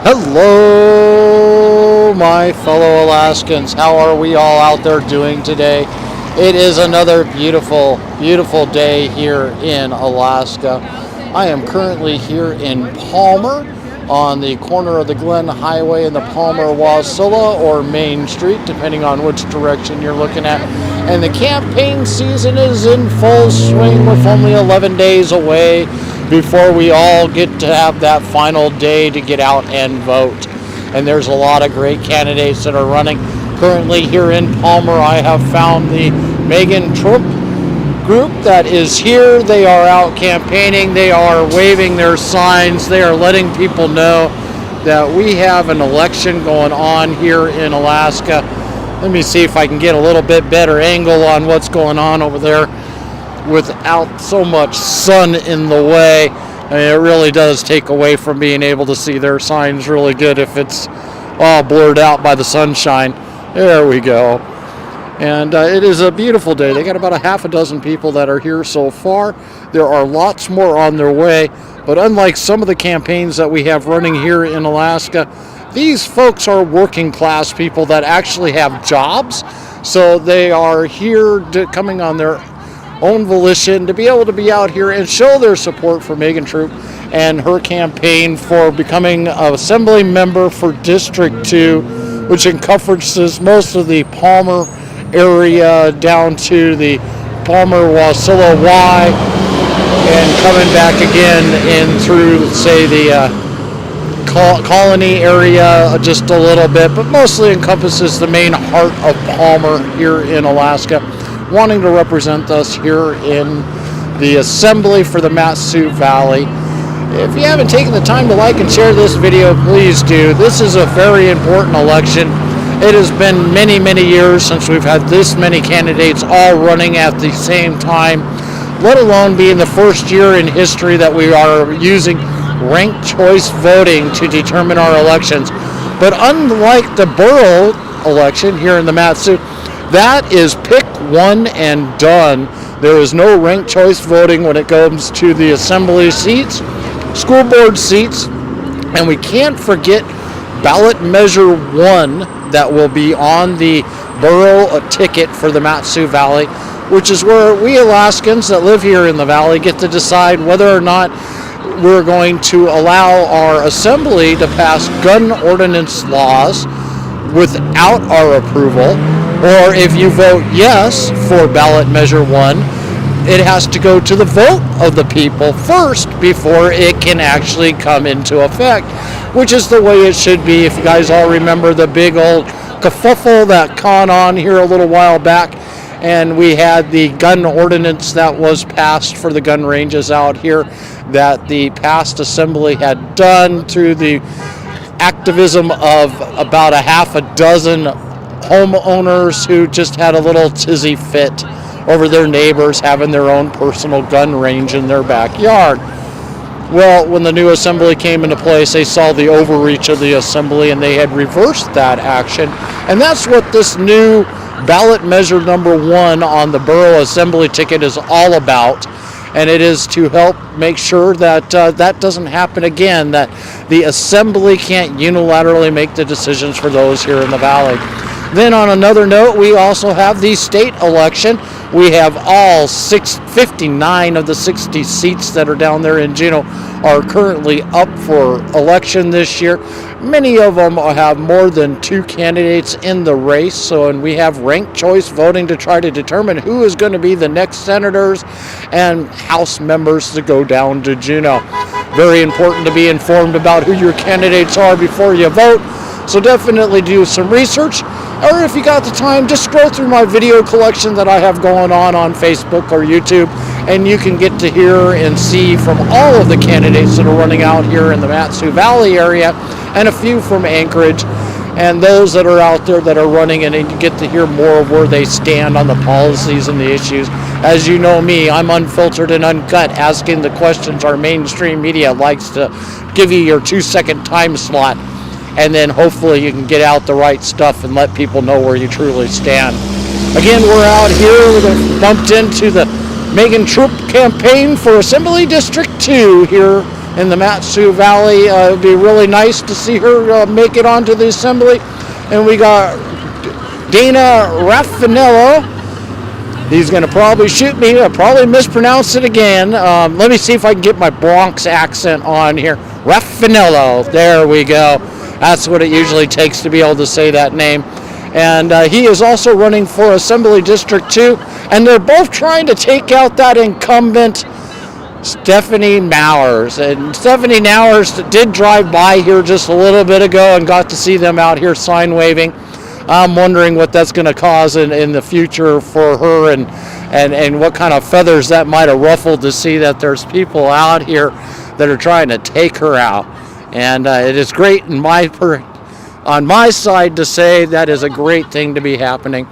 Hello, my fellow Alaskans. How are we all out there doing today? It is another beautiful, beautiful day here in Alaska. I am currently here in Palmer on the corner of the Glen Highway and the Palmer-Wasilla or Main Street, depending on which direction you're looking at. And the campaign season is in full swing with only 11 days away before we all get to have that final day to get out and vote. And there's a lot of great candidates that are running. Currently here in Palmer, I have found the Megan Trump group that is here. They are out campaigning. They are waving their signs. They are letting people know that we have an election going on here in Alaska. Let me see if I can get a little bit better angle on what's going on over there without so much sun in the way. I mean, it really does take away from being able to see their signs really good if it's all blurred out by the sunshine. There we go. And it is a beautiful day. They got about a half a dozen people that are here so far. There are lots more on their way, but unlike some of the campaigns that we have running here in Alaska, these folks are working class people that actually have jobs. So they are here coming on their own volition to be able to be out here and show their support for Megan Troop and her campaign for becoming an assembly member for District 2, which encompasses most of the Palmer area down to the Palmer-Wasilla Y and coming back again in through, say, the Colony area just a little bit, but mostly encompasses the main heart of Palmer here in Alaska, wanting to represent us here in the assembly for the MatSu Valley. If you haven't taken the time to like and share this video, please do. This is a very important election. It has been many, many years since we've had this many candidates all running at the same time, let alone being the first year in history that we are using ranked choice voting to determine our elections. But unlike the borough election here in the MatSu, that is pick one and done. There is no ranked choice voting when it comes to the assembly seats, school board seats, and we can't forget ballot measure 1 that will be on the borough ticket for the MatSu Valley, which is where we Alaskans that live here in the valley get to decide whether or not we're going to allow our assembly to pass gun ordinance laws without our approval, or if you vote yes for ballot measure 1, it has to go to the vote of the people first before it can actually come into effect, which is the way it should be. If you guys all remember the big old kerfuffle that gone on here a little while back, and we had the gun ordinance that was passed for the gun ranges out here that the past assembly had done through the activism of about a half a dozen homeowners who just had a little tizzy fit over their neighbors having their own personal gun range in their backyard. Well, when the new assembly came into place, they saw the overreach of the assembly and they had reversed that action. And that's what this new ballot measure number 1 on the borough assembly ticket is all about. And it is to help make sure that that doesn't happen again, that the assembly can't unilaterally make the decisions for those here in the valley. Then on another note, we also have the state election. We have all 59 of the 60 seats that are down there in Juneau are currently up for election this year. Many of them have more than 2 candidates in the race, and we have ranked choice voting to try to determine who is going to be the next senators and House members to go down to Juneau. Very important to be informed about who your candidates are before you vote. So definitely do some research, or if you got the time, just scroll through my video collection that I have going on Facebook or YouTube, and you can get to hear and see from all of the candidates that are running out here in the MatSu Valley area, and a few from Anchorage, and those that are out there that are running, and you get to hear more of where they stand on the policies and the issues. As you know me, I'm unfiltered and uncut, asking the questions our mainstream media likes to give you your 2-second time slot. And then hopefully you can get out the right stuff and let people know where you truly stand. Again, we're out here. We bumped into the Megan Troop campaign for Assembly District 2 here in the MatSu Valley. It would be really nice to see her make it onto the assembly. And we got Dana Raffanello. He's going to probably shoot me. I'll probably mispronounce it again. Let me see if I can get my Bronx accent on here. Raffanello. There we go. That's what it usually takes to be able to say that name. And he is also running for Assembly District 2. And they're both trying to take out that incumbent Stephanie Mowers. And Stephanie Mowers did drive by here just a little bit ago and got to see them out here sign waving. I'm wondering what that's going to cause in the future for her, and what kind of feathers that might have ruffled to see that there's people out here that are trying to take her out. And it is great on my side to say that is a great thing to be happening.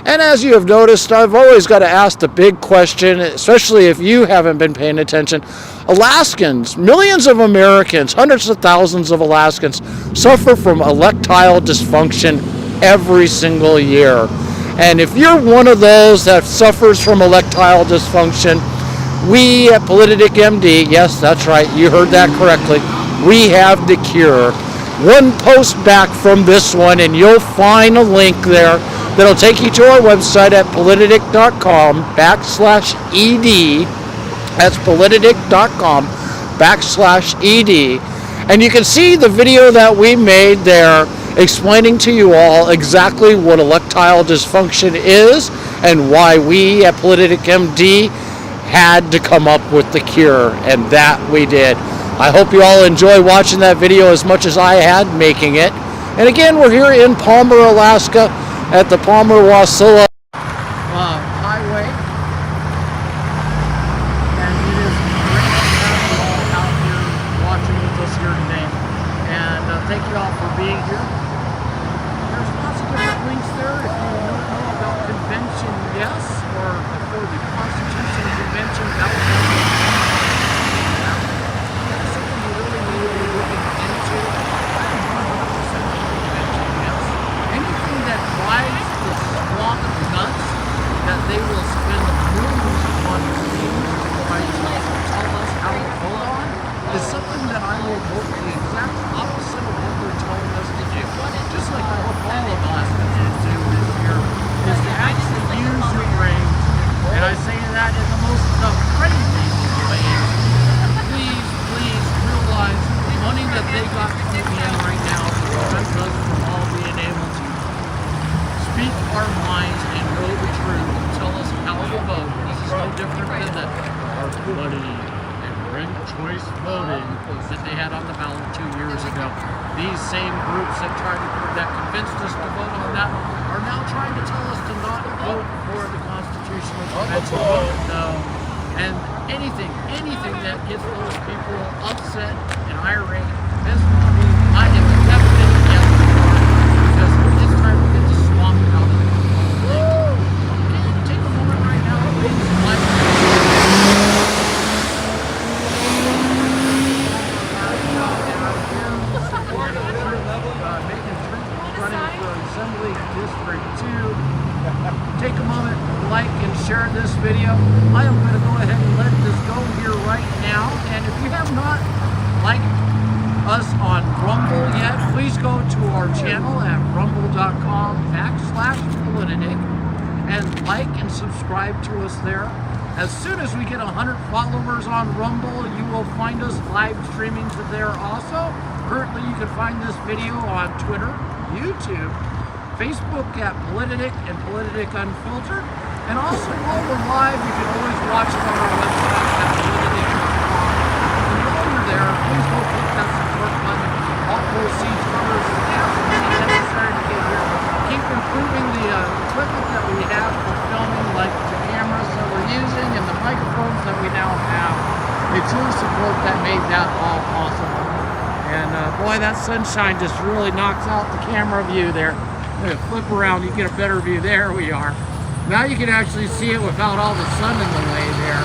And as you have noticed, I've always got to ask the big question, especially if you haven't been paying attention. Alaskans, millions of Americans, hundreds of thousands of Alaskans suffer from electile dysfunction every single year. And if you're one of those that suffers from electile dysfunction, we at Politadick MD, yes, that's right, you heard that correctly, we have the cure. One post back from this one and you'll find a link there that'll take you to our website at politadick.com/ED. That's politadick.com/ED. And you can see the video that we made there explaining to you all exactly what electile dysfunction is and why we at Politadick MD had to come up with the cure, and that we did. I hope you all enjoy watching that video as much as I had making it. And again, we're here in Palmer, Alaska at the Palmer-Wasilla Highway. And it is great to have you all out here watching with us here today. And thank you all for being here. There's lots of different links there if you don't know about convention, yes, or for the Constitution Convention, that was something you really need to be looking into. I am 100% convention, yes. Anything that drives the squad of nuts that they will spend millions on things to try to tell us how to vote on is something that I will vote the exact opposite of what they're telling us to do. Just like I hope all of us to do this year, is to actually use your brains, and I say that in the most friendly way. Please realize the money that they got coming in right now to prevent us from all being able to speak our minds and know the truth and tell us how to vote. This is no different than our bloody and ranked choice voting that they had on the ballot 2 years ago. These same groups that convinced us to vote on that are now trying to tell us to not vote for the Constitutional Convention vote, no. And anything that gets those people upset and irate, miserable, I am definitely against it, because it's time to get the swamp out of the thing. And take a moment right now, please, like Assembly District 2. Take a moment, like and share this video. I am going to go ahead and let this go here right now. And if you have not liked us on Rumble yet, please go to our channel at rumble.com/Politadick and like and subscribe to us there. As soon as we get 100 followers on Rumble, you will find us live streaming to there also. Currently, you can find this video on Twitter, YouTube, Facebook at Politadick and Politadick Unfiltered. And also, while we're live, you can always watch it on our website at politadick.com. And while you're there, please don't click that support button. All proceeds from us absolutely necessary to get here. Keep improving the equipment that we have for filming, like the cameras that we're using and the microphones that we now have. It's your support that made that all possible. And boy, that sunshine just really knocks out the camera view there. Flip around, you get a better view. There we are. Now you can actually see it without all the sun in the way there.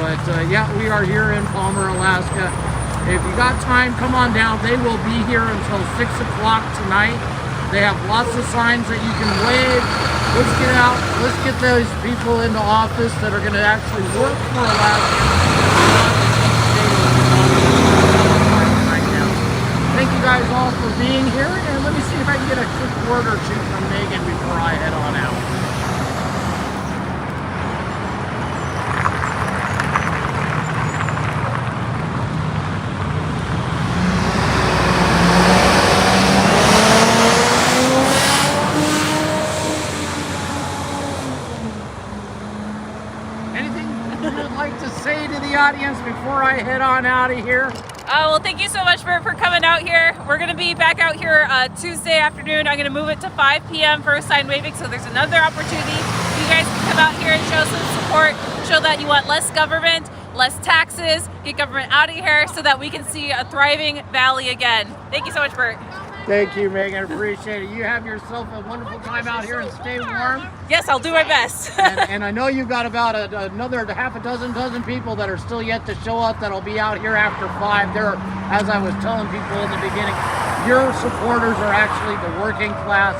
But yeah, we are here in Palmer, Alaska. If you got time, come on down. They will be here until 6 o'clock tonight. They have lots of signs that you can wave. Let's get out. Let's get those people into office that are going to actually work for Alaska. guys all for being here, and let me see if I can get a quick word or two from Megan before I head on out. Anything you would like to say to the audience before I head on out of here? Well, thank you so much for coming out here. We're going to be back out here Tuesday afternoon. I'm going to move it to 5 p.m. for sign waving, so there's another opportunity. You guys can come out here and show some support, show that you want less government, less taxes, get government out of here so that we can see a thriving valley again. Thank you so much, Bert. Thank you, Megan. Appreciate it. You have yourself a wonderful time out here and stay warm. Yes, I'll do my best. and I know you've got about another half a dozen people that are still yet to show up that'll be out here after 5. They're, as I was telling people in the beginning, your supporters are actually the working class.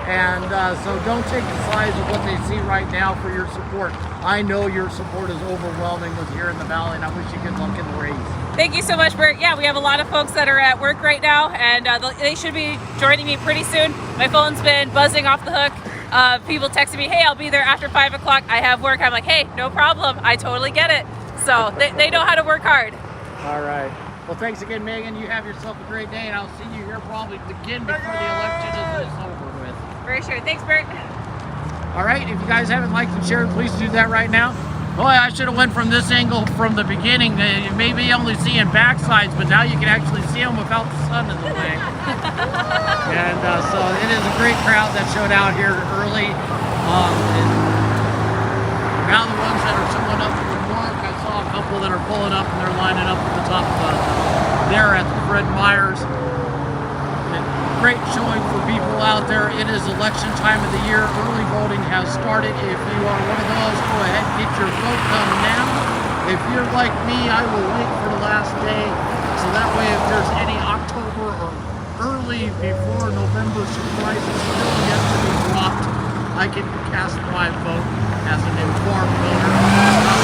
And so don't take the size of what they see right now for your support. I know your support is overwhelming with here in the Valley, and I wish you good luck in the race. Thank you so much, Bert. Yeah, we have a lot of folks that are at work right now, and they should be joining me pretty soon. My phone's been buzzing off the hook. People texting me, hey, I'll be there after 5 o'clock. I have work. I'm like, hey, no problem. I totally get it. So they know how to work hard. All right. Well, thanks again, Megan. You have yourself a great day, and I'll see you here probably again before the election is over with. Very sure. Thanks, Bert. All right. If you guys haven't liked and shared, please do that right now. Boy, I should have went from this angle from the beginning. You may be only seeing backsides, but now you can actually see them without the sun in the way. And so it is a great crowd that showed out here early. And now the ones that are showing up from work, I saw a couple that are pulling up and they're lining up at the top of there at the Fred Meyers. Great showing for people out there. It is election time of the year. Early voting has started. If you are one of those, go ahead and get your vote done now. If you're like me, I will wait for the last day. So that way, if there's any October or early before November surprises still yet to be dropped, I can cast my vote as an informed voter.